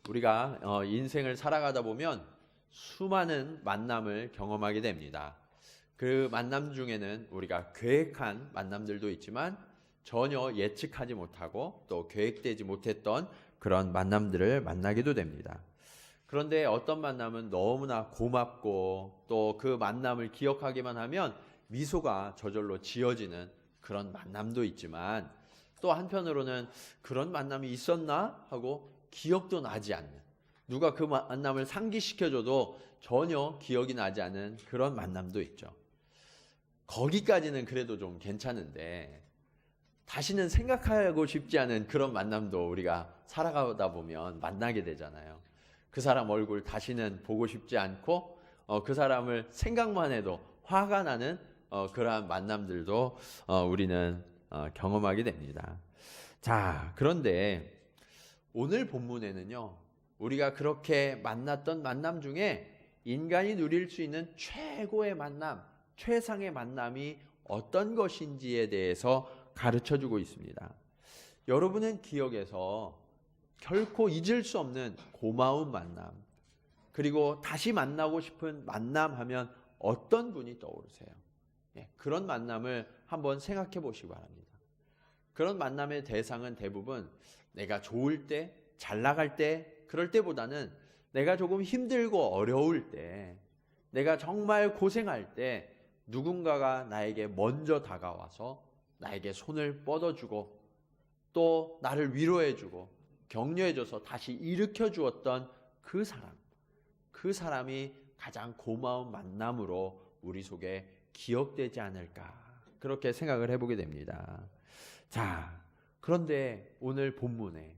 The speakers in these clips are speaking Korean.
우리가 인생을 살아가다 보면 수많은 만남을 경험하게 됩니다. 그 만남 중에는 우리가 계획한 만남들도 있지만 전혀 예측하지 못하고 또 계획되지 못했던 그런 만남들을 만나기도 됩니다. 그런데 어떤 만남은 너무나 고맙고 또 그 만남을 기억하기만 하면 미소가 저절로 지어지는 그런 만남도 있지만, 또 한편으로는 그런 만남이 있었나 하고 기억도 나지 않는, 누가 그 만남을 상기시켜줘도 전혀 기억이 나지 않은 그런 만남도 있죠. 거기까지는 그래도 좀 괜찮은데 다시는 생각하고 싶지 않은 그런 만남도 우리가 살아가다 보면 만나게 되잖아요. 그 사람 얼굴 다시는 보고 싶지 않고 그 사람을 생각만 해도 화가 나는 그러한 만남들도 우리는 경험하게 됩니다. 자, 그런데 오늘 본문에는요, 우리가 그렇게 만났던 만남 중에 인간이 누릴 수 있는 최고의 만남, 최상의 만남이 어떤 것인지에 대해서 가르쳐 주고 있습니다. 여러분은 기억에서 결코 잊을 수 없는 고마운 만남, 그리고 다시 만나고 싶은 만남 하면 어떤 분이 떠오르세요? 그런 만남을 한번 생각해 보시기 바랍니다. 그런 만남의 대상은 대부분 내가 좋을 때, 잘 나갈 때, 그럴 때보다는 내가 조금 힘들고 어려울 때, 내가 정말 고생할 때 누군가가 나에게 먼저 다가와서 나에게 손을 뻗어주고 또 나를 위로해주고 격려해줘서 다시 일으켜 주었던 그 사람, 그 사람이 가장 고마운 만남으로 우리 속에 기억되지 않을까, 그렇게 생각을 해보게 됩니다. 자, 그런데 오늘 본문에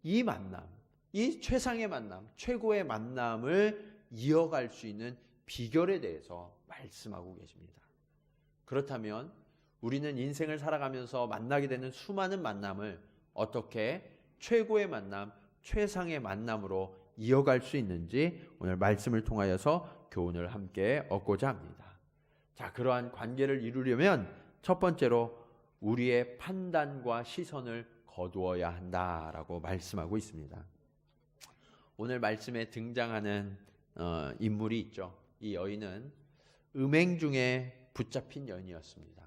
이 만남, 이 최상의 만남, 최고의 만남을 이어갈 수 있는 비결에 대해서 말씀하고 계십니다. 그렇다면 우리는 인생을 살아가면서 만나게 되는 수많은 만남을 어떻게 최고의 만남, 최상의 만남으로 이어갈 수 있는지 오늘 말씀을 통하여서 교훈을 함께 얻고자 합니다. 자, 그러한 관계를 이루려면 첫 번째로 우리의 판단과 시선을 거두어야 한다라고 말씀하고 있습니다. 오늘 말씀에 등장하는 인물이 있죠. 이 여인은 음행 중에 붙잡힌 여인이었습니다.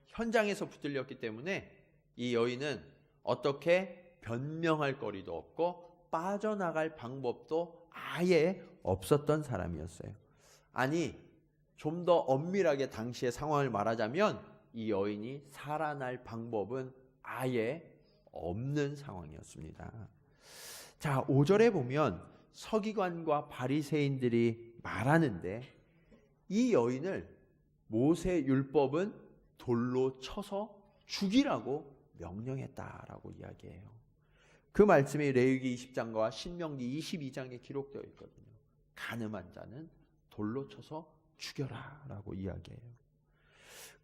현장에서 붙들렸기 때문에 이 여인은 어떻게 변명할 거리도 없고 빠져나갈 방법도 아예 없었던 사람이었어요. 아니, 좀 더 엄밀하게 당시의 상황을 말하자면 이 여인이 살아날 방법은 아예 없는 상황이었습니다. 자, 5절에 보면 서기관과 바리새인들이 말하는데 이 여인을 모세 율법은 돌로 쳐서 죽이라고 명령했다라고 이야기해요. 그 말씀이 레위기 20장과 신명기 22장에 기록되어 있거든요. 간음한 자는 돌로 쳐서 죽여라 라고 이야기해요.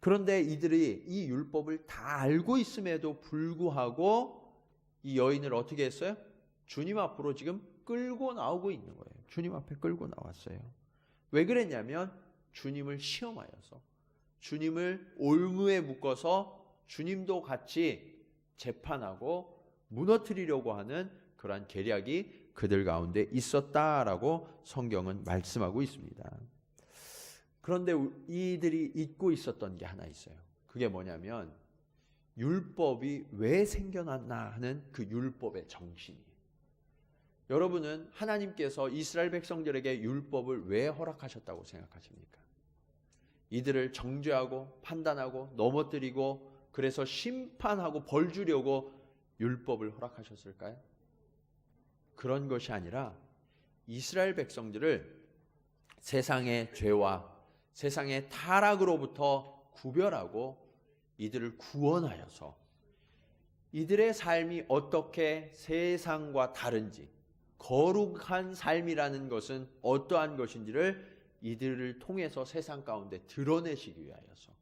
그런데 이들이 이 율법을 다 알고 있음에도 불구하고 이 여인을 어떻게 했어요? 주님 앞으로 지금 끌고 나오고 있는 거예요. 주님 앞에 끌고 나왔어요. 왜 그랬냐면 주님을 시험하여서, 주님을 올무에 묶어서 주님도 같이 재판하고 무너뜨리려고 하는 그러한 계략이 그들 가운데 있었다라고 성경은 말씀하고 있습니다. 그런데 이들이 잊고 있었던 게 하나 있어요. 그게 뭐냐면 율법이 왜 생겨났나 하는 그 율법의 정신이에요. 여러분은 하나님께서 이스라엘 백성들에게 율법을 왜 허락하셨다고 생각하십니까? 이들을 정죄하고 판단하고 넘어뜨리고 그래서 심판하고 벌 주려고 율법을 허락하셨을까요? 그런 것이 아니라 이스라엘 백성들을 세상의 죄와 세상의 타락으로부터 구별하고 이들을 구원하여서 이들의 삶이 어떻게 세상과 다른지, 거룩한 삶이라는 것은 어떠한 것인지를 이들을 통해서 세상 가운데 드러내시기 위하여서,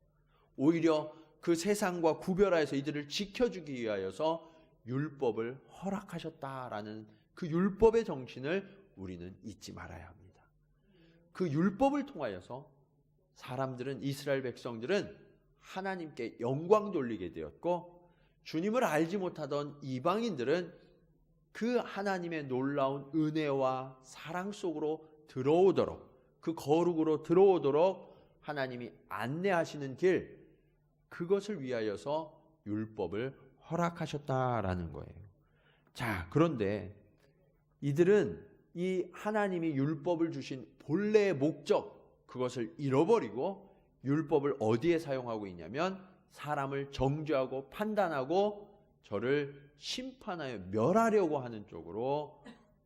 오히려 그 세상과 구별하여서 이들을 지켜주기 위하여서 율법을 허락하셨다라는 그 율법의 정신을 우리는 잊지 말아야 합니다. 그 율법을 통하여서 사람들은, 이스라엘 백성들은 하나님께 영광 돌리게 되었고, 주님을 알지 못하던 이방인들은 그 하나님의 놀라운 은혜와 사랑 속으로 들어오도록, 그 거룩으로 들어오도록 하나님이 안내하시는 길, 그것을 위하여서 율법을 허락하셨다라는 거예요. 자, 그런데 이들은 이 하나님이 율법을 주신 본래의 목적, 그것을 잃어버리고 율법을 어디에 사용하고 있냐면 사람을 정죄하고 판단하고 저를 심판하여 멸하려고 하는 쪽으로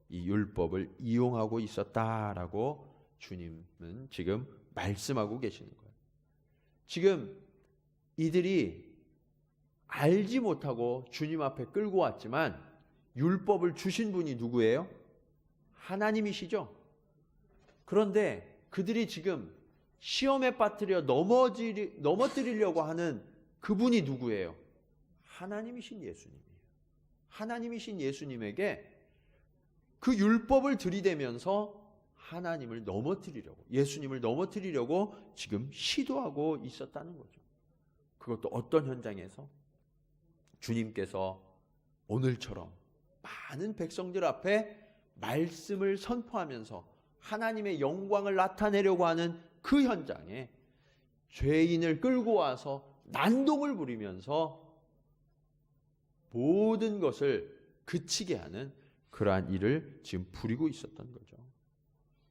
이 율법을 이용하고 있었다라고 주님은 지금 말씀하고 계시는 거예요. 지금 이들이 알지 못하고 주님 앞에 끌고 왔지만 율법을 주신 분이 누구예요? 하나님이시죠. 그런데 그들이 지금 시험에 빠뜨려 넘어뜨리려고 하는 그분이 누구예요? 하나님이신 예수님이에요. 하나님이신 예수님에게 그 율법을 들이대면서 하나님을 넘어뜨리려고, 예수님을 넘어뜨리려고 지금 시도하고 있었다는 거죠. 그것도 어떤 현장에서? 주님께서 오늘처럼 많은 백성들 앞에 말씀을 선포하면서 하나님의 영광을 나타내려고 하는 그 현장에 죄인을 끌고 와서 난동을 부리면서 모든 것을 그치게 하는 그러한 일을 지금 부리고 있었던 거죠.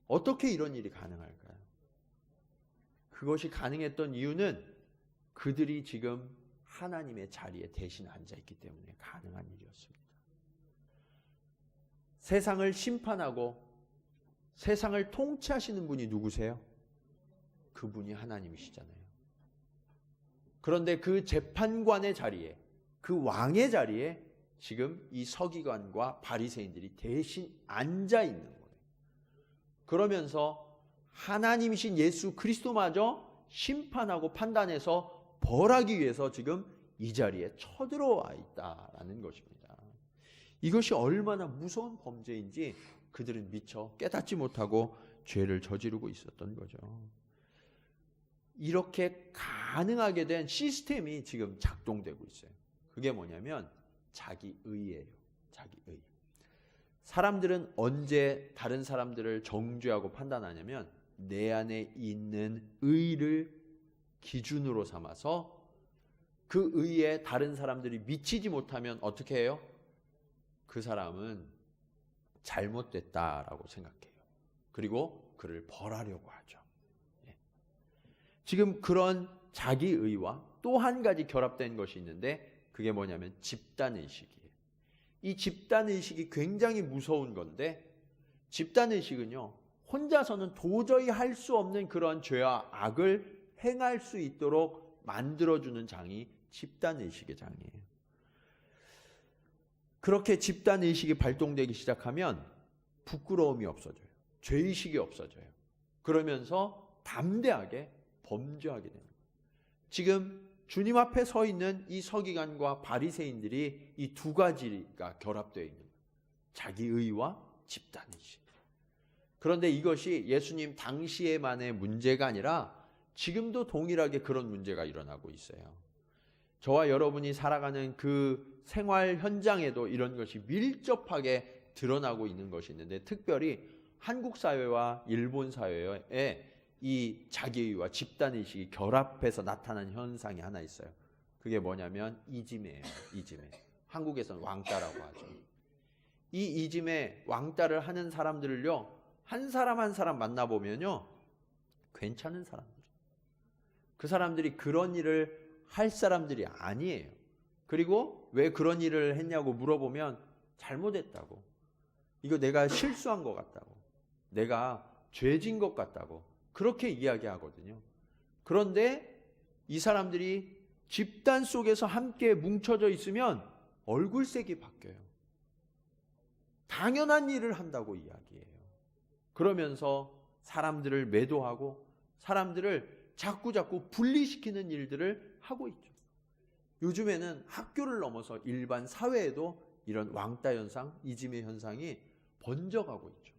어떻게 이런 일이 가능할까요? 그것이 가능했던 이유는 그들이 지금 하나님의 자리에 대신 앉아있기 때문에 가능한 일이었습니다. 세상을 심판하고 세상을 통치하시는 분이 누구세요? 그분이 하나님이시잖아요. 그런데 그 재판관의 자리에, 그 왕의 자리에 지금 이 서기관과 바리새인들이 대신 앉아 있는 거예요. 그러면서 하나님이신 예수 그리스도마저 심판하고 판단해서 벌하기 위해서 지금 이 자리에 쳐들어와 있다라는 것입니다. 이것이 얼마나 무서운 범죄인지 그들은 미처 깨닫지 못하고 죄를 저지르고 있었던 거죠. 이렇게 가능하게 된 시스템이 지금 작동되고 있어요. 그게 뭐냐면 자기의예요. 자기의. 사람들은 언제 다른 사람들을 정죄하고 판단하냐면 내 안에 있는 의를 기준으로 삼아서 그 의에 다른 사람들이 미치지 못하면 어떻게 해요? 그 사람은 잘못됐다라고 생각해요. 그리고 그를 벌하려고 하죠. 지금 그런 자기의와 또 한 가지 결합된 것이 있는데 그게 뭐냐면 집단의식이에요. 이 집단의식이 굉장히 무서운 건데 집단의식은요, 혼자서는 도저히 할 수 없는 그런 죄와 악을 행할 수 있도록 만들어주는 장이 집단의식의 장이에요. 그렇게 집단의식이 발동되기 시작하면 부끄러움이 없어져요. 죄의식이 없어져요. 그러면서 담대하게 범죄하게 되는 거예요. 지금 주님 앞에 서 있는 이 서기관과 바리새인들이 이 두 가지가 결합되어 있는 거예요. 자기의와 집단의식. 그런데 이것이 예수님 당시에만의 문제가 아니라 지금도 동일하게 그런 문제가 일어나고 있어요. 저와 여러분이 살아가는 그 생활 현장에도 이런 것이 밀접하게 드러나고 있는 것이 있는데 특별히 한국 사회와 일본 사회에 이 자기의와 집단의식이 결합해서 나타난 현상이 하나 있어요. 그게 뭐냐면 이지매예요. 이지매. 한국에서는 왕따라고 하죠. 이 이지매 왕따를 하는 사람들을요, 한 사람 한 사람 만나보면요, 괜찮은 사람들. 그 사람들이 그런 일을 할 사람들이 아니에요. 그리고 왜 그런 일을 했냐고 물어보면 잘못했다고. 이거 내가 실수한 것 같다고. 내가 죄진 것 같다고. 그렇게 이야기하거든요. 그런데 이 사람들이 집단 속에서 함께 뭉쳐져 있으면 얼굴색이 바뀌어요. 당연한 일을 한다고 이야기해요. 그러면서 사람들을 매도하고 사람들을 자꾸 분리시키는 일들을 하고 있죠. 요즘에는 학교를 넘어서 일반 사회에도 이런 왕따 현상, 이지매 현상이 번져가고 있죠.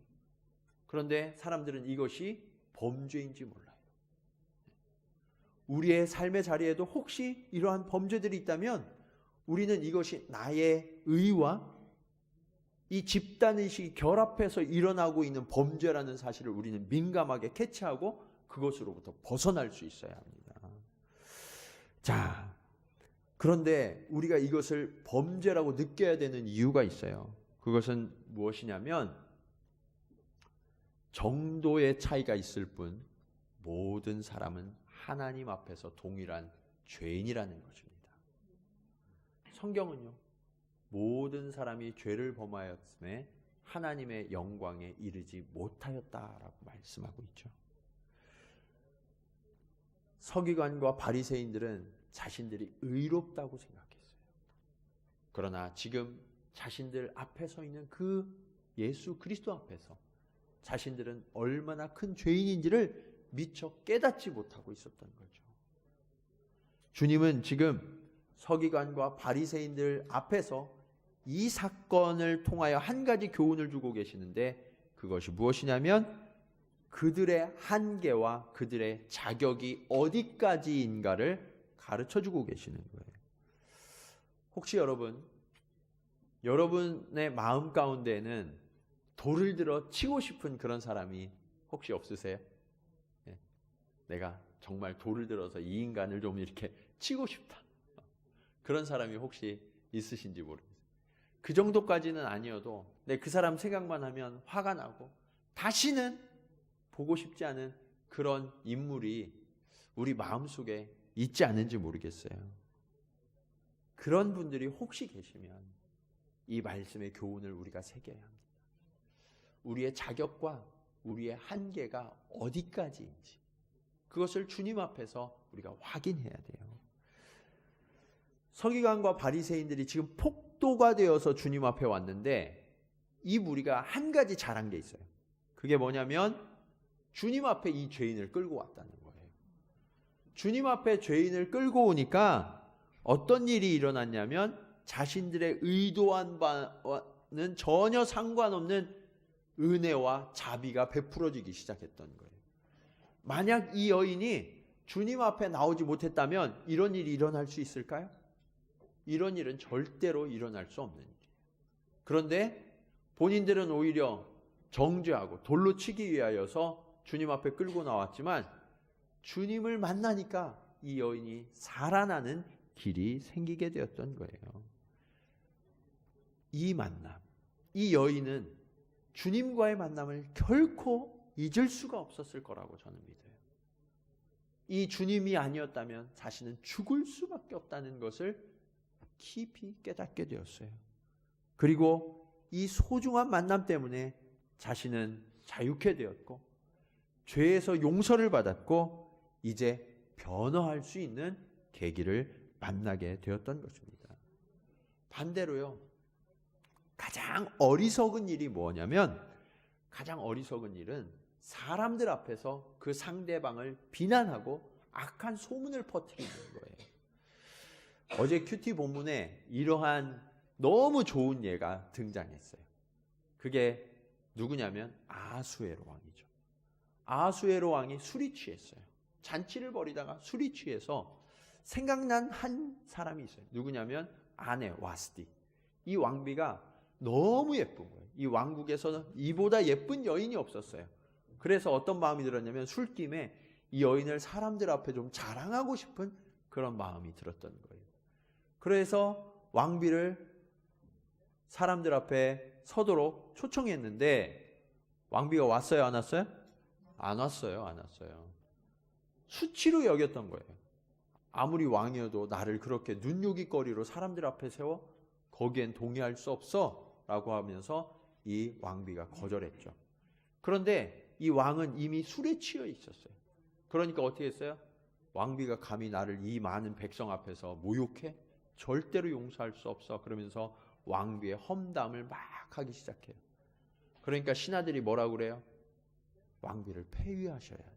그런데 사람들은 이것이 범죄인지 몰라요. 우리의 삶의 자리에도 혹시 이러한 범죄들이 있다면 우리는 이것이 나의 의와 이 집단의식이 결합해서 일어나고 있는 범죄라는 사실을 우리는 민감하게 캐치하고 그것으로부터 벗어날 수 있어야 합니다. 자, 그런데 우리가 이것을 범죄라고 느껴야 되는 이유가 있어요. 그것은 무엇이냐면 정도의 차이가 있을 뿐 모든 사람은 하나님 앞에서 동일한 죄인이라는 것입니다. 성경은요, 모든 사람이 죄를 범하였음에 하나님의 영광에 이르지 못하였다라고 말씀하고 있죠. 서기관과 바리새인들은 자신들이 의롭다고 생각했어요. 그러나 지금 자신들 앞에 서 있는 그 예수 그리스도 앞에서 자신들은 얼마나 큰 죄인인지를 미처 깨닫지 못하고 있었던 거죠. 주님은 지금 서기관과 바리새인들 앞에서 이 사건을 통하여 한 가지 교훈을 주고 계시는데 그것이 무엇이냐면 그들의 한계와 그들의 자격이 어디까지인가를 가르쳐주고 계시는 거예요. 혹시 여러분의 마음 가운데는 돌을 들어 치고 싶은 그런 사람이 혹시 없으세요? 네. 내가 정말 돌을 들어서 이 인간을 좀 이렇게 치고 싶다. 그런 사람이 혹시 있으신지 모르겠어요. 그 정도까지는 아니어도 그 사람 생각만 하면 화가 나고 다시는 보고 싶지 않은 그런 인물이 우리 마음속에 있지 않은지 모르겠어요. 그런 분들이 혹시 계시면 이 말씀의 교훈을 우리가 새겨야 합니다. 우리의 자격과 우리의 한계가 어디까지인지 그것을 주님 앞에서 우리가 확인해야 돼요. 서기관과 바리새인들이 지금 폭도가 되어서 주님 앞에 왔는데 이 무리가 한 가지 잘한 게 있어요. 그게 뭐냐면 주님 앞에 이 죄인을 끌고 왔다는 거예요. 주님 앞에 죄인을 끌고 오니까 어떤 일이 일어났냐면 자신들의 의도한 바는 전혀 상관없는 은혜와 자비가 베풀어지기 시작했던 거예요. 만약 이 여인이 주님 앞에 나오지 못했다면 이런 일이 일어날 수 있을까요? 이런 일은 절대로 일어날 수 없는 일이에요. 그런데 본인들은 오히려 정죄하고 돌로 치기 위하여서 주님 앞에 끌고 나왔지만 주님을 만나니까 이 여인이 살아나는 길이 생기게 되었던 거예요. 이 만남, 이 여인은 주님과의 만남을 결코 잊을 수가 없었을 거라고 저는 믿어요. 이 주님이 아니었다면 자신은 죽을 수밖에 없다는 것을 깊이 깨닫게 되었어요. 그리고 이 소중한 만남 때문에 자신은 자유케 되었고 죄에서 용서를 받았고 이제 변화할 수 있는 계기를 만나게 되었던 것입니다. 반대로요, 가장 어리석은 일이 뭐냐면 가장 어리석은 일은 사람들 앞에서 그 상대방을 비난하고 악한 소문을 퍼뜨리는 거예요. 어제 큐티 본문에 이러한 너무 좋은 예가 등장했어요. 그게 누구냐면 아하수에로 왕이죠. 아하수에로 왕이 술이 취했어요. 잔치를 벌이다가 술이 취해서 생각난 한 사람이 있어요. 누구냐면 아내 와스디. 이 왕비가 너무 예쁜 거예요. 이 왕국에서는 이보다 예쁜 여인이 없었어요. 그래서 어떤 마음이 들었냐면 술김에 이 여인을 사람들 앞에 좀 자랑하고 싶은 그런 마음이 들었던 거예요. 그래서 왕비를 사람들 앞에 서도록 초청했는데 왕비가 왔어요, 안 왔어요? 안 왔어요, 안 왔어요. 수치로 여겼던 거예요. 아무리 왕이어도 나를 그렇게 눈요깃거리로 사람들 앞에 세워 거기엔 동의할 수 없어 라고 하면서 이 왕비가 거절했죠. 그런데 이 왕은 이미 술에 취해 있었어요. 그러니까 어떻게 했어요? 왕비가 감히 나를 이 많은 백성 앞에서 모욕해? 절대로 용서할 수 없어. 그러면서 왕비의 험담을 막 하기 시작해요. 그러니까 신하들이 뭐라고 그래요? 왕비를 폐위하셔야 합니다.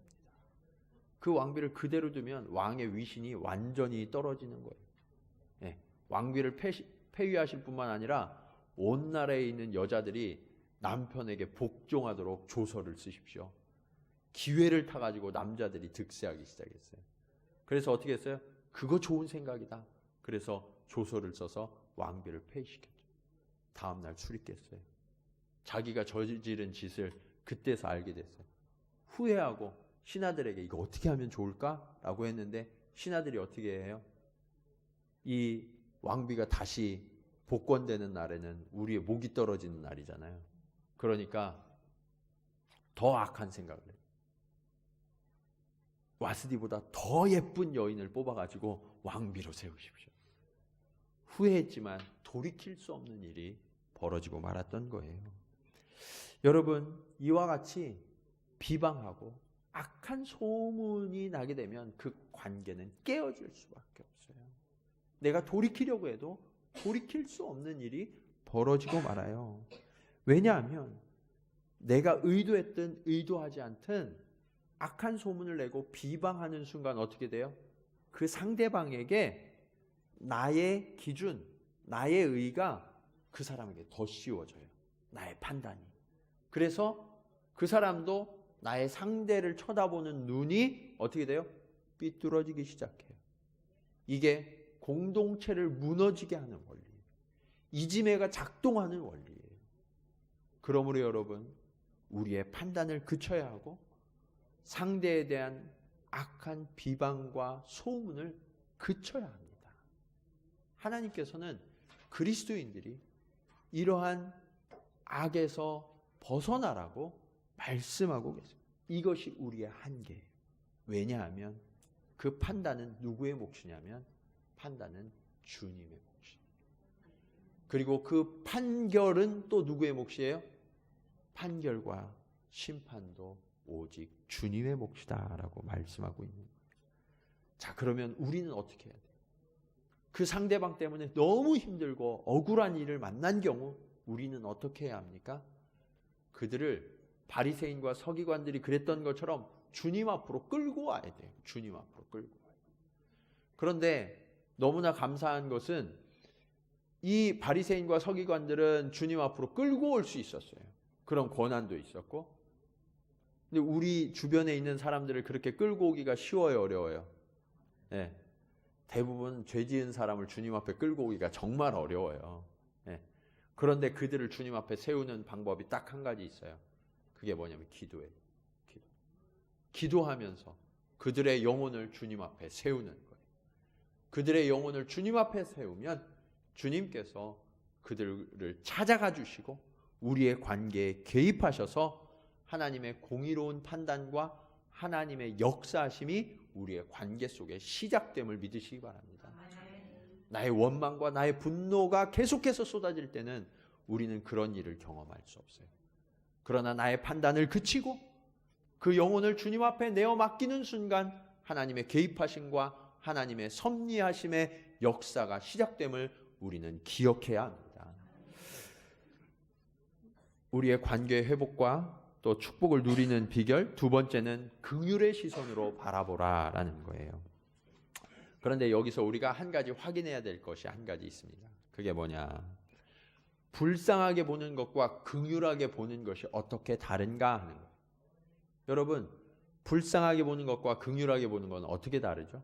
그 왕비를 그대로 두면 왕의 위신이 완전히 떨어지는 거예요. 네, 왕비를 폐위하실 뿐만 아니라 온 나라에 있는 여자들이 남편에게 복종하도록 조서를 쓰십시오. 기회를 타가지고 남자들이 득세하기 시작했어요. 그래서 어떻게 했어요? 그거 좋은 생각이다. 그래서 조서를 써서 왕비를 폐위시켰죠. 다음날 술이 깼어요. 자기가 저지른 짓을 그때서 알게 됐어요. 후회하고 신하들에게 이거 어떻게 하면 좋을까? 라고 했는데 신하들이 어떻게 해요? 이 왕비가 다시 복권되는 날에는 우리의 목이 떨어지는 날이잖아요. 그러니까 더 악한 생각을 해요. 와스디보다 더 예쁜 여인을 뽑아가지고 왕비로 세우십시오. 후회했지만 돌이킬 수 없는 일이 벌어지고 말았던 거예요. 여러분, 이와 같이 비방하고 악한 소문이 나게 되면 그 관계는 깨어질 수밖에 없어요. 내가 돌이키려고 해도 돌이킬 수 없는 일이 벌어지고 말아요. 왜냐하면 내가 의도했든 의도하지 않든 악한 소문을 내고 비방하는 순간 어떻게 돼요? 그 상대방에게 나의 기준, 나의 의가 그 사람에게 더 씌워져요. 나의 판단이. 그래서 그 사람도 나의 상대를 쳐다보는 눈이 어떻게 돼요? 삐뚤어지기 시작해요. 이게 공동체를 무너지게 하는 원리예요. 이지매가 작동하는 원리예요. 그러므로 여러분, 우리의 판단을 그쳐야 하고 상대에 대한 악한 비방과 소문을 그쳐야 합니다. 하나님께서는 그리스도인들이 이러한 악에서 벗어나라고 말씀하고 계십니다. 이것이 우리의 한계예요. 왜냐하면 그 판단은 누구의 몫이냐면 판단은 주님의 몫이에요. 그리고 그 판결은 또 누구의 몫이에요? 판결과 심판도 오직 주님의 몫이다라고 말씀하고 있는 거예요. 자, 그러면 우리는 어떻게 해야 돼요? 그 상대방 때문에 너무 힘들고 억울한 일을 만난 경우 우리는 어떻게 해야 합니까? 그들을 바리새인과 서기관들이 그랬던 것처럼 주님 앞으로 끌고 와야 돼요. 주님 앞으로 끌고 와야 돼요. 그런데 너무나 감사한 것은 이 바리새인과 서기관들은 주님 앞으로 끌고 올 수 있었어요. 그런 권한도 있었고. 근데 우리 주변에 있는 사람들을 그렇게 끌고 오기가 쉬워요, 어려워요? 네. 대부분 죄 지은 사람을 주님 앞에 끌고 오기가 정말 어려워요. 네. 그런데 그들을 주님 앞에 세우는 방법이 딱 한 가지 있어요. 그게 뭐냐면 기도예요. 기도하면서 그들의 영혼을 주님 앞에 세우는 거예요. 그들의 영혼을 주님 앞에 세우면 주님께서 그들을 찾아가 주시고 우리의 관계에 개입하셔서 하나님의 공의로운 판단과 하나님의 역사하심이 우리의 관계 속에 시작됨을 믿으시기 바랍니다. 나의 원망과 나의 분노가 계속해서 쏟아질 때는 우리는 그런 일을 경험할 수 없어요. 그러나 나의 판단을 그치고 그 영혼을 주님 앞에 내어 맡기는 순간 하나님의 개입하심과 하나님의 섭리하심의 역사가 시작됨을 우리는 기억해야 합니다. 우리의 관계 회복과 또 축복을 누리는 비결, 두 번째는 긍휼의 시선으로 바라보라라는 거예요. 그런데 여기서 우리가 한 가지 확인해야 될 것이 한 가지 있습니다. 그게 뭐냐? 불쌍하게 보는 것과 긍휼하게 보는 것이 어떻게 다른가 하는 거예요. 여러분, 불쌍하게 보는 것과 긍휼하게 보는 건 어떻게 다르죠?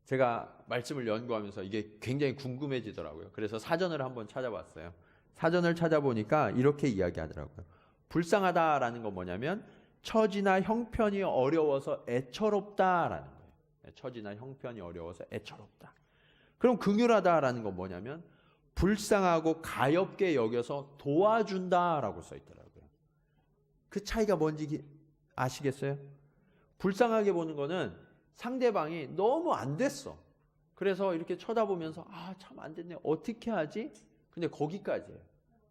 제가 말씀을 연구하면서 이게 굉장히 궁금해지더라고요. 그래서 사전을 한번 찾아봤어요. 사전을 찾아보니까 이렇게 이야기하더라고요. 불쌍하다라는 건 뭐냐면 처지나 형편이 어려워서 애처롭다라는 거예요. 처지나 형편이 어려워서 애처롭다. 그럼 긍휼하다라는 건 뭐냐면 불쌍하고 가엾게 여겨서 도와준다라고 써 있더라고요. 그 차이가 뭔지 아시겠어요? 불쌍하게 보는 거는 상대방이 너무 안 됐어. 그래서 이렇게 쳐다보면서 참 안 됐네. 어떻게 하지? 근데 거기까지예요.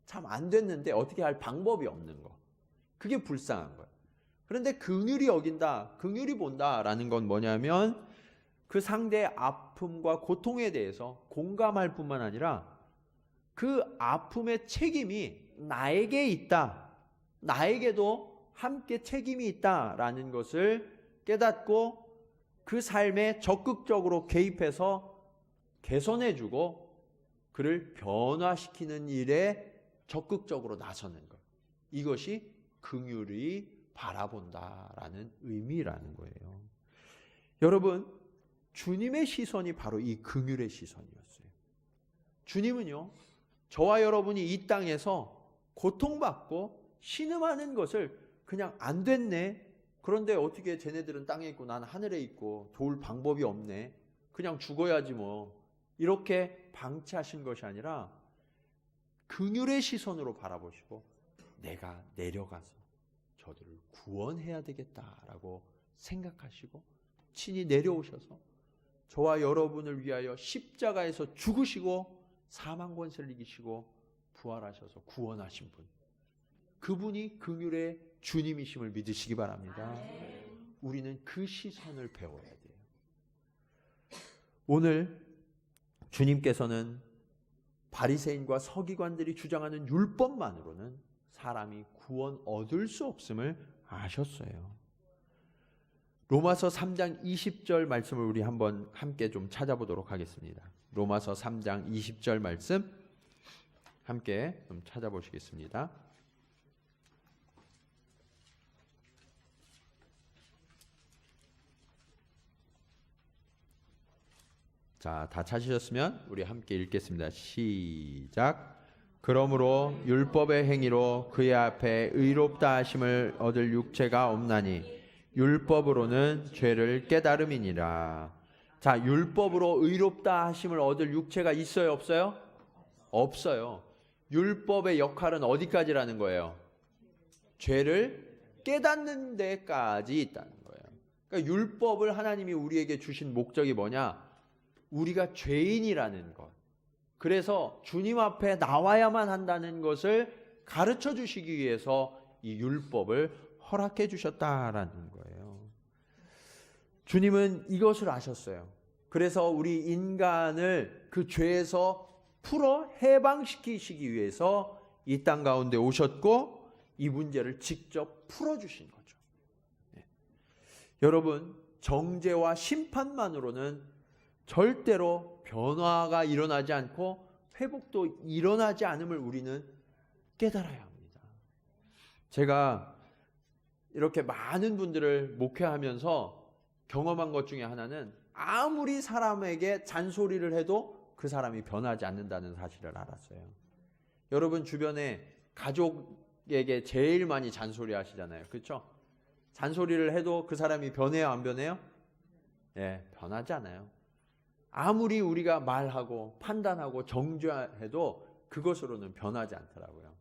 참 안 됐는데 어떻게 할 방법이 없는 거. 그게 불쌍한 거예요. 그런데 긍휼히 여긴다, 긍휼히 본다라는 건 뭐냐면 그 상대의 아픔과 고통에 대해서 공감할 뿐만 아니라 그 아픔의 책임이 나에게 있다. 나에게도 함께 책임이 있다라는 것을 깨닫고 그 삶에 적극적으로 개입해서 개선해주고 그를 변화시키는 일에 적극적으로 나서는 것. 이것이 긍휼히 바라본다라는 의미라는 거예요. 여러분, 주님의 시선이 바로 이 긍휼의 시선이었어요. 주님은요, 저와 여러분이 이 땅에서 고통받고 신음하는 것을 그냥 안 됐네. 그런데 어떻게 쟤네들은 땅에 있고 난 하늘에 있고 도울 방법이 없네. 그냥 죽어야지 뭐. 이렇게 방치하신 것이 아니라 긍휼의 시선으로 바라보시고 내가 내려가서 저들을 구원해야 되겠다라고 생각하시고 친히 내려오셔서 저와 여러분을 위하여 십자가에서 죽으시고 사망 권세를 이기시고 부활하셔서 구원하신 분, 그분이 긍휼의 주님이심을 믿으시기 바랍니다. 우리는 그 시선을 배워야 돼요. 오늘 주님께서는 바리새인과 서기관들이 주장하는 율법만으로는 사람이 구원 얻을 수 없음을 아셨어요. 로마서 3장 20절 말씀을 우리 한번 함께 좀 찾아보도록 하겠습니다. 로마서 3장 20절 말씀 함께 좀 찾아보시겠습니다. 자, 다 찾으셨으면 우리 함께 읽겠습니다. 시작. 그러므로 율법의 행위로 그의 앞에 의롭다 하심을 얻을 육체가 없나니 율법으로는 죄를 깨달음이니라. 자, 율법으로 의롭다 하심을 얻을 육체가 있어요, 없어요? 없어요. 율법의 역할은 어디까지라는 거예요? 죄를 깨닫는 데까지 있다는 거예요. 그러니까 율법을 하나님이 우리에게 주신 목적이 뭐냐? 우리가 죄인이라는 것. 그래서 주님 앞에 나와야만 한다는 것을 가르쳐 주시기 위해서 이 율법을 허락해 주셨다라는 거예요. 주님은 이것을 아셨어요. 그래서 우리 인간을 그 죄에서 풀어 해방시키시기 위해서 이 땅 가운데 오셨고 이 문제를 직접 풀어주신 거죠. 네. 여러분, 정죄와 심판만으로는 절대로 변화가 일어나지 않고 회복도 일어나지 않음을 우리는 깨달아야 합니다. 제가 이렇게 많은 분들을 목회하면서 경험한 것 중에 하나는 아무리 사람에게 잔소리를 해도 그 사람이 변하지 않는다는 사실을 알았어요. 여러분 주변에 가족에게 제일 많이 잔소리 하시잖아요. 그렇죠? 잔소리를 해도 그 사람이 변해요, 안 변해요? 예, 변하지 않아요. 아무리 우리가 말하고 판단하고 정죄해도 그것으로는 변하지 않더라고요.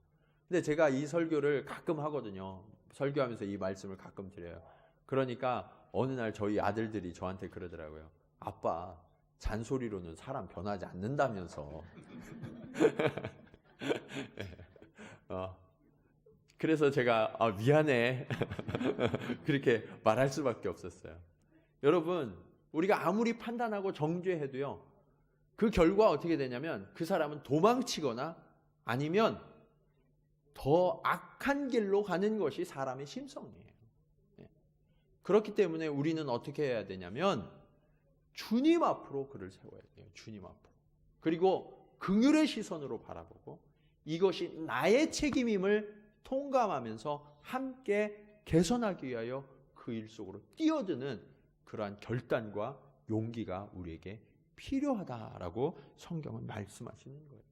근데 제가 이 설교를 가끔 하거든요. 설교하면서 이 말씀을 가끔 드려요. 그러니까 어느 날 저희 아들들이 저한테 그러더라고요. 아빠, 잔소리로는 사람 변하지 않는다면서. 그래서 제가 미안해. 그렇게 말할 수밖에 없었어요. 여러분, 우리가 아무리 판단하고 정죄해도요, 그 결과 어떻게 되냐면 그 사람은 도망치거나 아니면 더 악한 길로 가는 것이 사람의 심성이에요. 그렇기 때문에 우리는 어떻게 해야 되냐면 주님 앞으로 그를 세워야 돼요. 주님 앞으로. 그리고 긍휼의 시선으로 바라보고 이것이 나의 책임임을 통감하면서 함께 개선하기 위하여 그 일 속으로 뛰어드는 그러한 결단과 용기가 우리에게 필요하다라고 성경은 말씀하시는 거예요.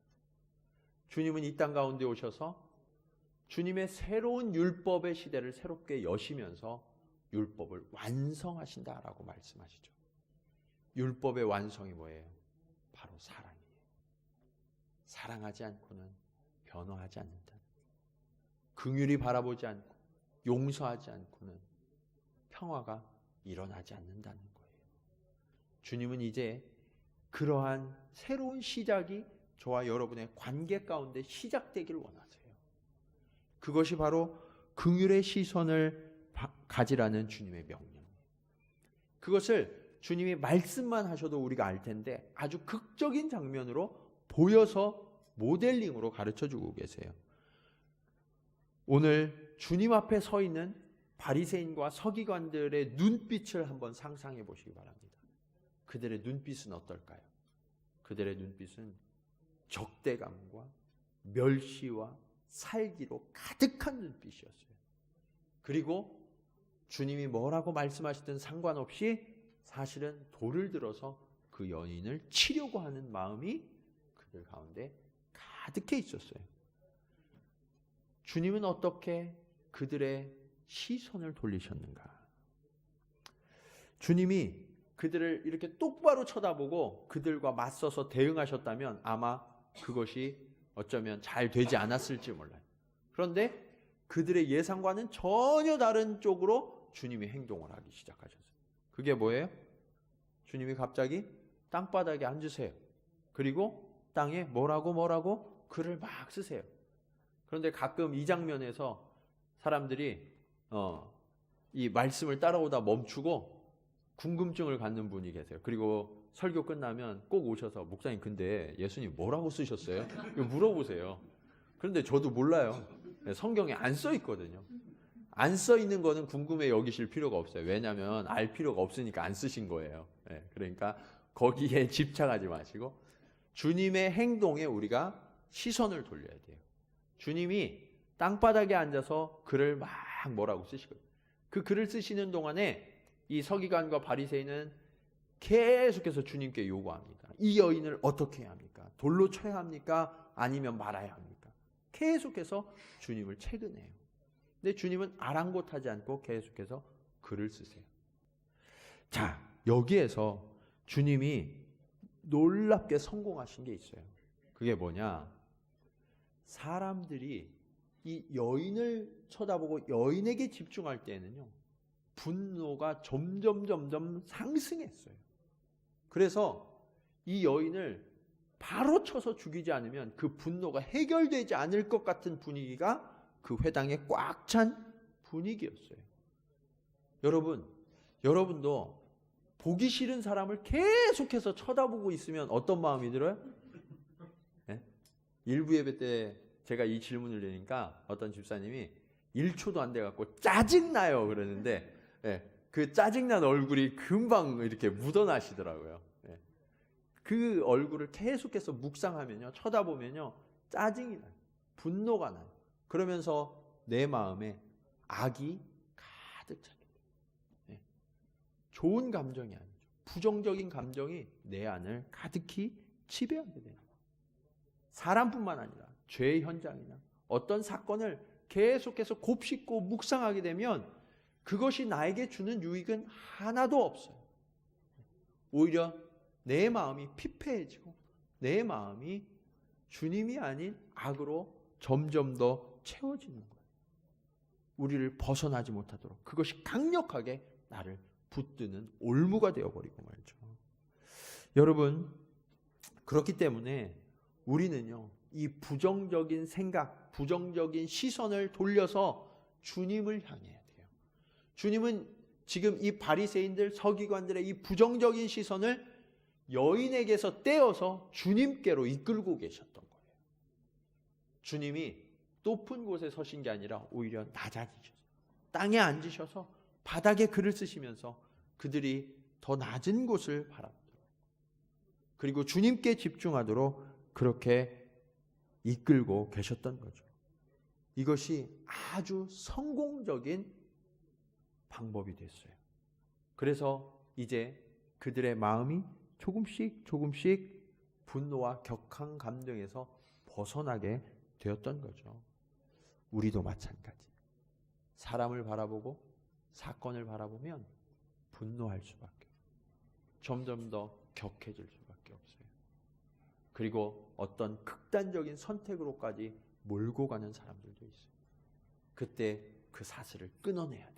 주님은 이 땅 가운데 오셔서 주님의 새로운 율법의 시대를 새롭게 여시면서 율법을 완성하신다라고 말씀하시죠. 율법의 완성이 뭐예요? 바로 사랑이에요. 사랑하지 않고는 변화하지 않는다. 긍휼히 바라보지 않고 용서하지 않고는 평화가 일어나지 않는다는 거예요. 주님은 이제 그러한 새로운 시작이 저와 여러분의 관계 가운데 시작되길 원하세요. 그것이 바로 긍휼의 시선을 가지라는 주님의 명령. 그것을 주님이 말씀만 하셔도 우리가 알 텐데 아주 극적인 장면으로 보여서 모델링으로 가르쳐주고 계세요. 오늘 주님 앞에 서 있는 바리새인과 서기관들의 눈빛을 한번 상상해 보시기 바랍니다. 그들의 눈빛은 어떨까요? 그들의 눈빛은 적대감과 멸시와 살기로 가득한 눈빛이었어요. 그리고 주님이 뭐라고 말씀하시든 상관없이 사실은 돌을 들어서 그 여인을 치려고 하는 마음이 그들 가운데 가득해 있었어요. 주님은 어떻게 그들의 시선을 돌리셨는가? 주님이 그들을 이렇게 똑바로 쳐다보고 그들과 맞서서 대응하셨다면 아마 그것이 어쩌면 잘 되지 않았을지 몰라요. 그런데 그들의 예상과는 전혀 다른 쪽으로 주님이 행동을 하기 시작하셨어요. 그게 뭐예요? 주님이 갑자기 땅바닥에 앉으세요. 그리고 땅에 뭐라고 글을 막 쓰세요. 그런데 가끔 이 장면에서 사람들이 이 말씀을 따라오다 멈추고 궁금증을 갖는 분이 계세요. 그리고 설교 끝나면 꼭 오셔서 목사님 근데 예수님 뭐라고 쓰셨어요? 이거 물어보세요. 그런데 저도 몰라요. 성경에 안 써 있거든요. 안 써 있는 거는 궁금해 여기실 필요가 없어요. 왜냐하면 알 필요가 없으니까 안 쓰신 거예요. 그러니까 거기에 집착하지 마시고 주님의 행동에 우리가 시선을 돌려야 돼요. 주님이 땅바닥에 앉아서 글을 막 뭐라고 쓰시거든요. 그 글을 쓰시는 동안에 이 서기관과 바리새인은 계속해서 주님께 요구합니다. 이 여인을 어떻게 해야 합니까? 돌로 쳐야 합니까? 아니면 말아야 합니까? 계속해서 주님을 채근해요. 근데 주님은 아랑곳하지 않고 계속해서 글을 쓰세요. 자, 여기에서 주님이 놀랍게 성공하신 게 있어요. 그게 뭐냐? 사람들이 이 여인을 쳐다보고 여인에게 집중할 때에는요, 분노가 점점 상승했어요. 그래서 이 여인을 바로 쳐서 죽이지 않으면 그 분노가 해결되지 않을 것 같은 분위기가 그 회당에 꽉 찬 분위기였어요. 여러분도 보기 싫은 사람을 계속해서 쳐다보고 있으면 어떤 마음이 들어요? 네? 일부 예배 때 제가 이 질문을 드리니까 어떤 집사님이 1초도 안 돼갖고 짜증나요 그러는데 그 짜증난 얼굴이 금방 이렇게 묻어나시더라고요. 그 얼굴을 계속해서 묵상하면요, 쳐다보면요, 짜증이 나요. 분노가 나요. 그러면서 내 마음에 악이 가득 차게 돼요. 좋은 감정이 아니죠. 부정적인 감정이 내 안을 가득히 지배하게 돼요. 사람뿐만 아니라 죄의 현장이나 어떤 사건을 계속해서 곱씹고 묵상하게 되면 그것이 나에게 주는 유익은 하나도 없어요. 오히려 내 마음이 피폐해지고 내 마음이 주님이 아닌 악으로 점점 더 채워지는 거예요. 우리를 벗어나지 못하도록 그것이 강력하게 나를 붙드는 올무가 되어버리고 말이죠. 여러분, 그렇기 때문에 우리는요, 이 부정적인 생각, 부정적인 시선을 돌려서 주님을 향해야 돼요. 주님은 지금 이 바리새인들, 서기관들의 이 부정적인 시선을 여인에게서 떼어서 주님께로 이끌고 계셨던 거예요. 주님이 높은 곳에 서신 게 아니라 오히려 낮아지셔서 땅에 앉으셔서 바닥에 글을 쓰시면서 그들이 더 낮은 곳을 바라보도록, 그리고 주님께 집중하도록 그렇게 이끌고 계셨던 거죠. 이것이 아주 성공적인 방법이 됐어요. 그래서 이제 그들의 마음이 조금씩 분노와 격한 감정에서 벗어나게 되었던 거죠. 우리도 마찬가지. 사람을 바라보고 사건을 바라보면 분노할 수밖에, 점점 더 격해질 수밖에 없어요. 그리고 어떤 극단적인 선택으로까지 몰고 가는 사람들도 있어요. 그때 그 사슬을 끊어내야 돼요.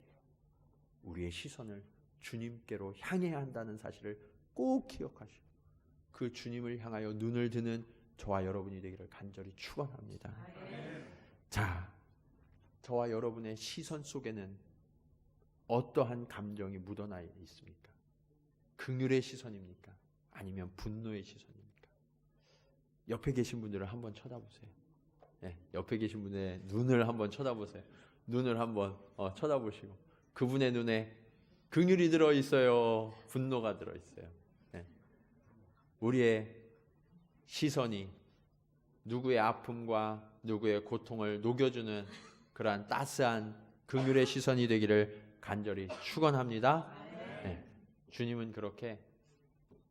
우리의 시선을 주님께로 향해야 한다는 사실을 꼭 기억하시고 그 주님을 향하여 눈을 드는 저와 여러분이 되기를 간절히 축원합니다. 자, 저와 여러분의 시선 속에는 어떠한 감정이 묻어나 있습니까? 긍휼의 시선입니까? 아니면 분노의 시선입니까? 옆에 계신 분들을 한번 쳐다보세요. 옆에 계신 분의 눈을 한번 쳐다보세요. 눈을 한번 쳐다보시고 그분의 눈에 긍휼이 들어있어요? 분노가 들어있어요? 우리의 시선이 누구의 아픔과 누구의 고통을 녹여주는 그러한 따스한 긍휼의 시선이 되기를 간절히 축원합니다. 주님은 그렇게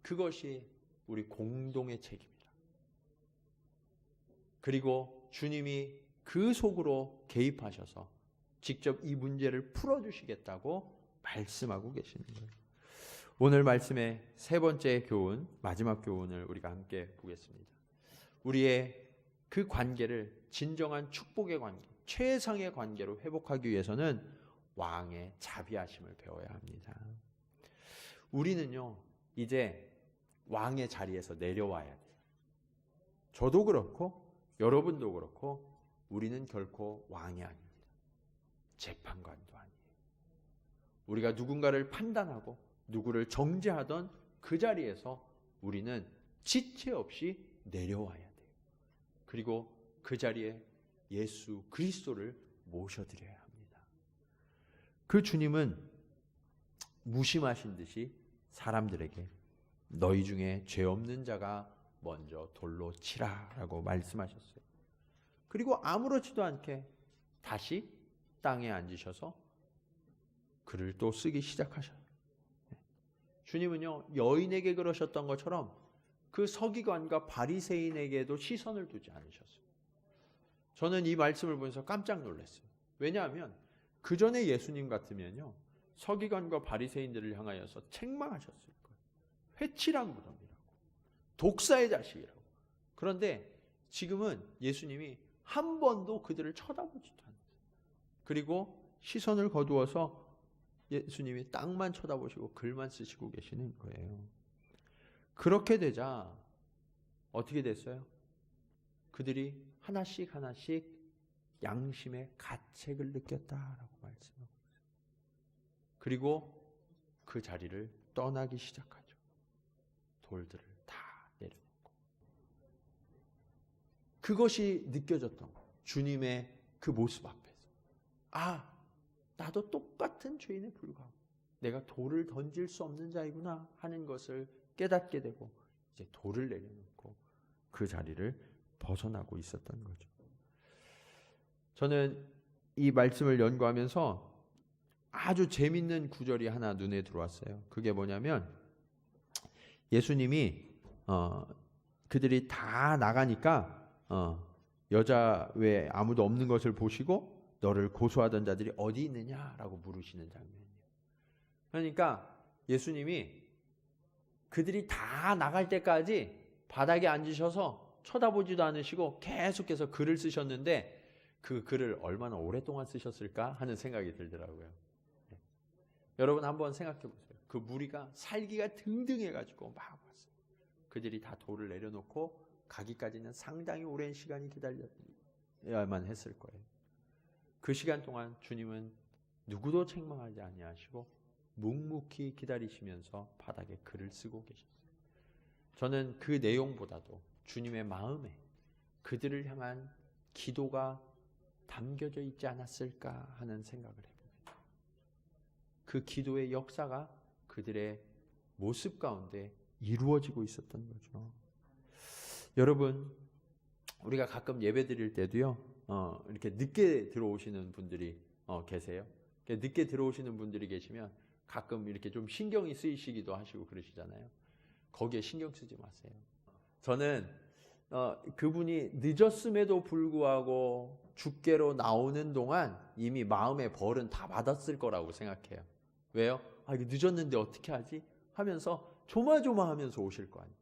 그것이 우리 공동의 책임이라. 그리고 주님이 그 속으로 개입하셔서 직접 이 문제를 풀어주시겠다고 말씀하고 계시는 거예요. 오늘 말씀의 세 번째 교훈, 마지막 교훈을 우리가 함께 보겠습니다. 우리의 그 관계를 진정한 축복의 관계, 최상의 관계로 회복하기 위해서는 왕의 자비하심을 배워야 합니다. 우리는요, 이제 왕의 자리에서 내려와야 돼요. 저도 그렇고 여러분도 그렇고 우리는 결코 왕이 아닙니다. 재판관도 아니에요. 우리가 누군가를 판단하고 누구를 정죄하던 그 자리에서 우리는 지체 없이 내려와야 돼요. 그리고 그 자리에 예수 그리스도를 모셔드려야 합니다. 그 주님은 무심하신 듯이 사람들에게 너희 중에 죄 없는 자가 먼저 돌로 치라라고 말씀하셨어요. 그리고 아무렇지도 않게 다시 땅에 앉으셔서 글을 또 쓰기 시작하셔요. 주님은요, 여인에게 그러셨던 것처럼 그 서기관과 바리새인에게도 시선을 두지 않으셨어요. 저는 이 말씀을 보면서 깜짝 놀랐어요. 왜냐하면 그 전에 예수님 같으면요, 서기관과 바리새인들을 향하여서 책망하셨을 거예요. 회칠한 무덤이라고, 독사의 자식이라고. 그런데 지금은 예수님이 한 번도 그들을 쳐다보지도 않아요. 그리고 시선을 거두어서 예수님이 땅만 쳐다보시고 글만 쓰시고 계시는 거예요. 그렇게 되자 어떻게 됐어요? 그들이 하나씩 하나씩 양심의 가책을 느꼈다라고 말씀하고 있어요. 그리고 그 자리를 떠나기 시작하죠. 돌들을 다 내려놓고. 그것이 느껴졌던 거예요. 주님의 그 모습 앞에서. 아, 나도 똑같은 죄인에 불과하고 내가 돌을 던질 수 없는 자이구나 하는 것을 깨닫게 되고 이제 돌을 내려놓고 그 자리를 벗어나고 있었던 거죠. 저는 이 말씀을 연구하면서 아주 재밌는 구절이 하나 눈에 들어왔어요. 그게 뭐냐면 예수님이 그들이 다 나가니까 여자 외에 아무도 없는 것을 보시고 너를 고소하던 자들이 어디 있느냐라고 물으시는 장면이에요. 그러니까 예수님이 그들이 다 나갈 때까지 바닥에 앉으셔서 쳐다보지도 않으시고 계속해서 글을 쓰셨는데 그 글을 얼마나 오랫동안 쓰셨을까 하는 생각이 들더라고요. 네. 여러분 한번 생각해 보세요. 그 무리가 살기가 등등해가지고 막 왔어요. 그들이 다 돌을 내려놓고 가기까지는 상당히 오랜 시간이 기다려야만 했을 거예요. 그 시간 동안 주님은 누구도 책망하지 아니하시고 묵묵히 기다리시면서 바닥에 글을 쓰고 계셨어요. 저는 그 내용보다도 주님의 마음에 그들을 향한 기도가 담겨져 있지 않았을까 하는 생각을 해봅니다. 그 기도의 역사가 그들의 모습 가운데 이루어지고 있었던 거죠. 여러분, 우리가 가끔 예배 드릴 때도요, 이렇게 늦게 들어오시는 분들이 계세요. 늦게 들어오시는 분들이 계시면 가끔 이렇게 좀 신경이 쓰이시기도 하시고 그러시잖아요. 거기에 신경 쓰지 마세요. 저는 그분이 늦었음에도 불구하고 주께로 나오는 동안 이미 마음의 벌은 다 받았을 거라고 생각해요. 왜요? 아, 이거 늦었는데 어떻게 하지? 하면서 조마조마하면서 오실 거 아니에요.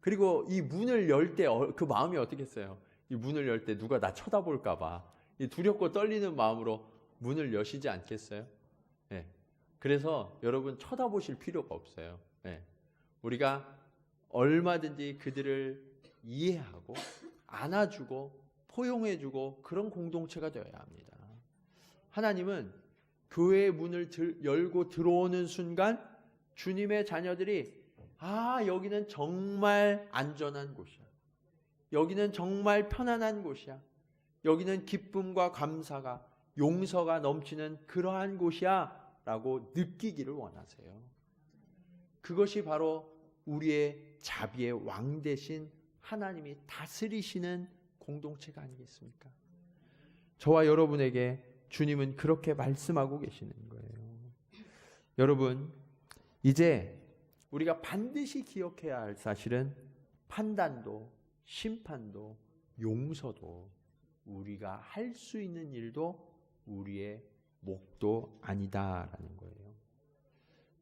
그리고 이 문을 열 때 그 마음이 어떻겠어요? 이 문을 열 때 누가 나 쳐다볼까 봐 두렵고 떨리는 마음으로 문을 여시지 않겠어요? 네. 그래서 여러분 쳐다보실 필요가 없어요. 네. 우리가 얼마든지 그들을 이해하고 안아주고 포용해주고 그런 공동체가 되어야 합니다. 하나님은 교회의 문을 열고 들어오는 순간 주님의 자녀들이 여기는 정말 안전한 곳이야. 여기는 정말 편안한 곳이야. 여기는 기쁨과 감사가 용서가 넘치는 그러한 곳이야 라고 느끼기를 원하세요. 그것이 바로 우리의 자비의 왕 대신 하나님이 다스리시는 공동체가 아니겠습니까? 저와 여러분에게 주님은 그렇게 말씀하고 계시는 거예요. 여러분, 이제 우리가 반드시 기억해야 할 사실은 판단도 심판도 용서도 우리가 할 수 있는 일도 우리의 몫도 아니다라는 거예요.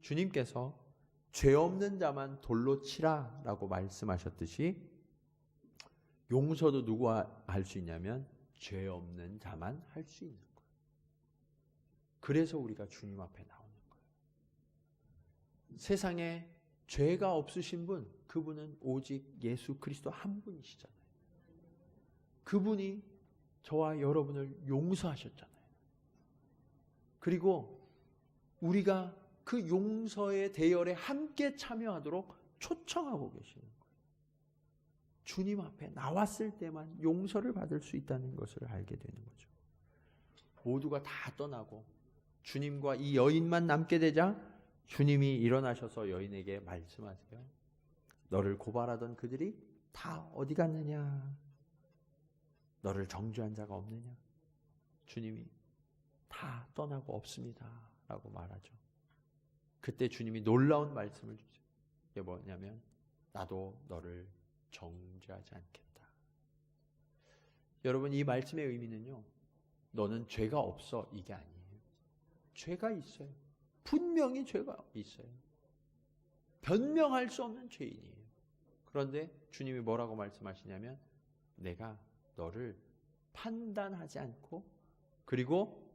주님께서 죄 없는 자만 돌로 치라라고 말씀하셨듯이 용서도 누가 할 수 있냐면 죄 없는 자만 할 수 있는 거예요. 그래서 우리가 주님 앞에 나오는 거예요. 세상에 죄가 없으신 분, 그분은 오직 예수 그리스도 한 분이시잖아요. 그분이 저와 여러분을 용서하셨잖아요. 그리고 우리가 그 용서의 대열에 함께 참여하도록 초청하고 계시는 거예요. 주님 앞에 나왔을 때만 용서를 받을 수 있다는 것을 알게 되는 거죠. 모두가 다 떠나고 주님과 이 여인만 남게 되자 주님이 일어나셔서 여인에게 말씀하세요. 너를 고발하던 그들이 다 어디 갔느냐? 너를 정죄한 자가 없느냐? 주님이 다 떠나고 없습니다 라고 말하죠. 그때 주님이 놀라운 말씀을 주죠. 이게 뭐냐면 나도 너를 정죄하지 않겠다. 여러분, 이 말씀의 의미는요, 너는 죄가 없어 이게 아니에요. 죄가 있어요. 분명히 죄가 있어요. 변명할 수 없는 죄인이에요. 그런데 주님이 뭐라고 말씀하시냐면 내가 너를 판단하지 않고 그리고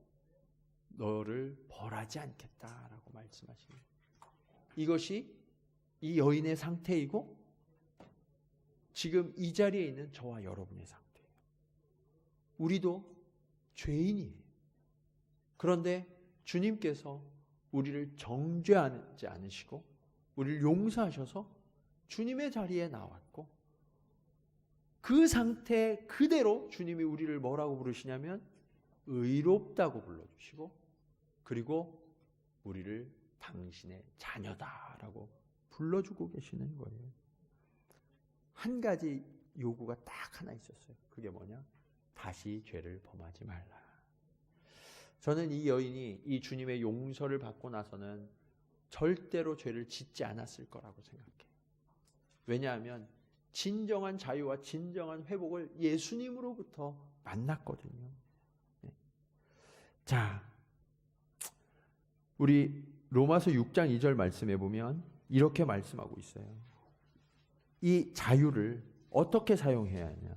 너를 벌하지 않겠다라고 말씀하십니다. 이것이 이 여인의 상태이고 지금 이 자리에 있는 저와 여러분의 상태예요. 우리도 죄인이에요. 그런데 주님께서 우리를 정죄하지 않으시고 우리를 용서하셔서 주님의 자리에 나왔고 그 상태 그대로 주님이 우리를 뭐라고 부르시냐면 의롭다고 불러주시고 그리고 우리를 당신의 자녀다라고 불러주고 계시는 거예요. 한 가지 요구가 딱 하나 있었어요. 그게 뭐냐? 다시 죄를 범하지 말라. 저는 이 여인이 이 주님의 용서를 받고 나서는 절대로 죄를 짓지 않았을 거라고 생각해요. 왜냐하면 진정한 자유와 진정한 회복을 예수님으로부터 만났거든요. 자, 우리 로마서 6장 2절 말씀해 보면 이렇게 말씀하고 있어요. 이 자유를 어떻게 사용해야 하냐?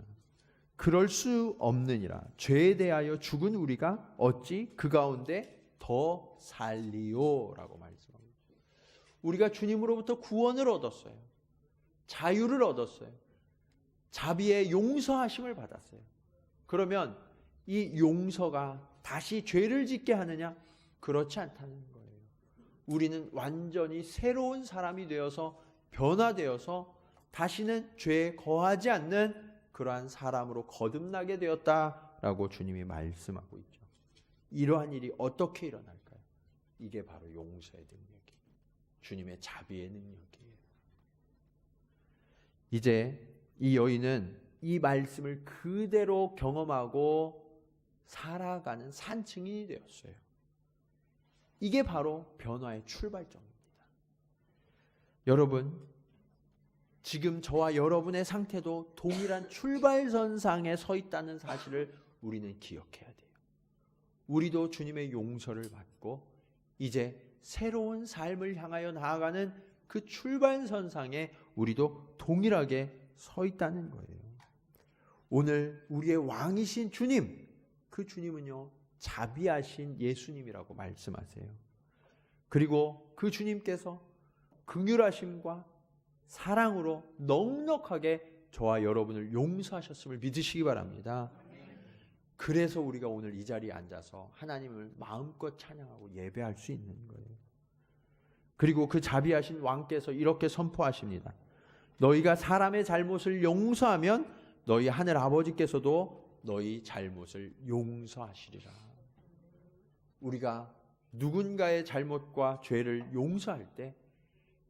그럴 수 없느니라. 죄에 대하여 죽은 우리가 어찌 그 가운데 더 살리요라고 말씀합니다. 우리가 주님으로부터 구원을 얻었어요. 자유를 얻었어요. 자비의 용서하심을 받았어요. 그러면 이 용서가 다시 죄를 짓게 하느냐? 그렇지 않다는 거예요. 우리는 완전히 새로운 사람이 되어서 변화되어서 다시는 죄에 거하지 않는 그러한 사람으로 거듭나게 되었다라고 주님이 말씀하고 있죠. 이러한 일이 어떻게 일어날까요? 이게 바로 용서의 능력이에요. 주님의 자비의 능력이에요. 이제 이 여인은 이 말씀을 그대로 경험하고 살아가는 산증인이 되었어요. 이게 바로 변화의 출발점입니다. 여러분, 지금 저와 여러분의 상태도 동일한 출발선상에 서 있다는 사실을 우리는 기억해야 돼요. 우리도 주님의 용서를 받고 이제 새로운 삶을 향하여 나아가는 그 출발선상에 우리도 동일하게 서 있다는 거예요. 오늘 우리의 왕이신 주님, 그 주님은요 자비하신 예수님이라고 말씀하세요. 그리고 그 주님께서 긍휼하심과 사랑으로 넉넉하게 저와 여러분을 용서하셨음을 믿으시기 바랍니다. 그래서 우리가 오늘 이 자리에 앉아서 하나님을 마음껏 찬양하고 예배할 수 있는 거예요. 그리고 그 자비하신 왕께서 이렇게 선포하십니다. 너희가 사람의 잘못을 용서하면 너희 하늘 아버지께서도 너희 잘못을 용서하시리라. 우리가 누군가의 잘못과 죄를 용서할 때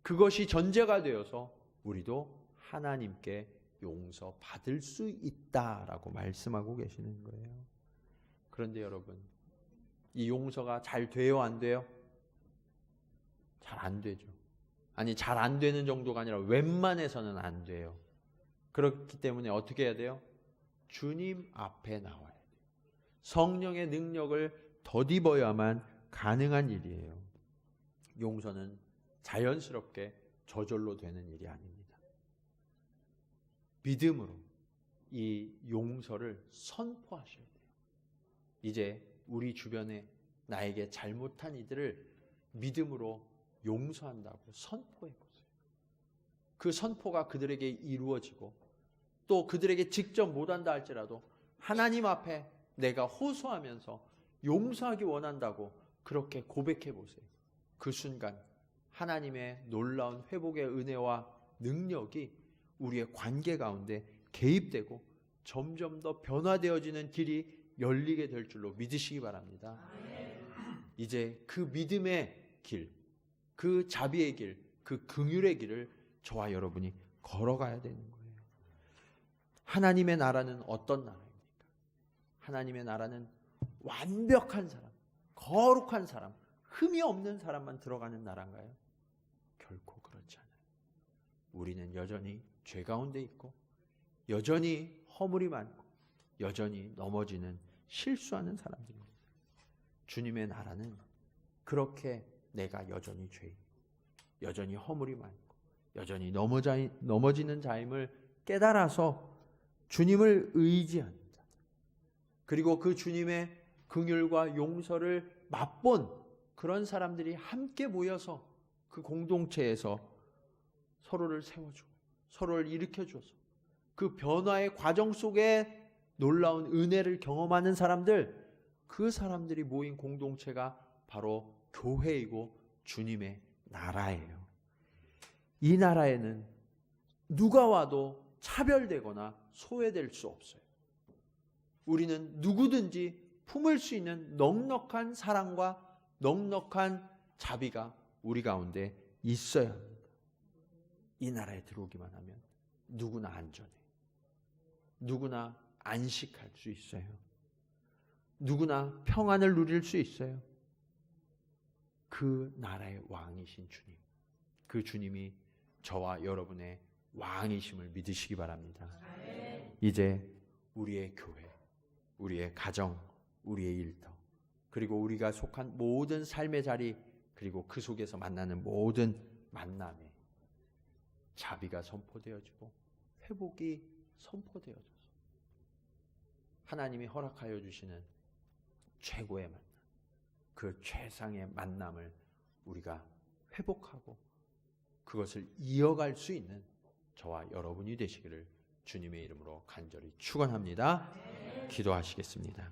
그것이 전제가 되어서 우리도 하나님께 용서받을 수 있다라고 말씀하고 계시는 거예요. 그런데 여러분, 이 용서가 잘 돼요, 안 돼요? 잘 안 되죠. 아니, 잘 안 되는 정도가 아니라 웬만해서는 안 돼요. 그렇기 때문에 어떻게 해야 돼요? 주님 앞에 나와야 돼요. 성령의 능력을 덧입어야만 가능한 일이에요. 용서는 자연스럽게 저절로 되는 일이 아닙니다. 믿음으로 이 용서를 선포하셔야 돼요. 이제 우리 주변에 나에게 잘못한 이들을 믿음으로 용서한다고 선포해 보세요. 그 선포가 그들에게 이루어지고 또 그들에게 직접 못한다 할지라도 하나님 앞에 내가 호소하면서 용서하기 원한다고 그렇게 고백해 보세요. 그 순간 하나님의 놀라운 회복의 은혜와 능력이 우리의 관계 가운데 개입되고 점점 더 변화되어지는 길이 열리게 될 줄로 믿으시기 바랍니다. 이제 그 믿음의 길, 그 자비의 길, 그 긍휼의 길을 저와 여러분이 걸어가야 되는 거예요. 하나님의 나라는 어떤 나라입니까? 하나님의 나라는 완벽한 사람, 거룩한 사람, 흠이 없는 사람만 들어가는 나라인가요? 결코 그렇지 않아요. 우리는 여전히 죄 가운데 있고 여전히 허물이 많고 여전히 넘어지는 실수하는 사람들입니다. 주님의 나라는 그렇게 내가 여전히 죄인, 여전히 허물이 많고 여전히 넘어지는 자임을 깨달아서 주님을 의지하는 자, 그리고 그 주님의 긍휼과 용서를 맛본 그런 사람들이 함께 모여서 그 공동체에서 서로를 세워주고 서로를 일으켜줘서 그 변화의 과정 속에 놀라운 은혜를 경험하는 사람들, 그 사람들이 모인 공동체가 바로 교회이고 주님의 나라예요. 이 나라에는 누가 와도 차별되거나 소외될 수 없어요. 우리는 누구든지 품을 수 있는 넉넉한 사랑과 넉넉한 자비가 우리 가운데 있어야 합니다. 이 나라에 들어오기만 하면 누구나 안전해요. 누구나 안식할 수 있어요. 누구나 평안을 누릴 수 있어요. 그 나라의 왕이신 주님, 그 주님이 저와 여러분의 왕이심을 믿으시기 바랍니다. 이제 우리의 교회, 우리의 가정, 우리의 일터, 그리고 우리가 속한 모든 삶의 자리, 그리고 그 속에서 만나는 모든 만남에 자비가 선포되어지고 회복이 선포되어져서 하나님이 허락하여 주시는 최고의 만남, 그 최상의 만남을 우리가 회복하고 그것을 이어갈 수 있는 저와 여러분이 되시기를 주님의 이름으로 간절히 축원합니다. 기도하시겠습니다.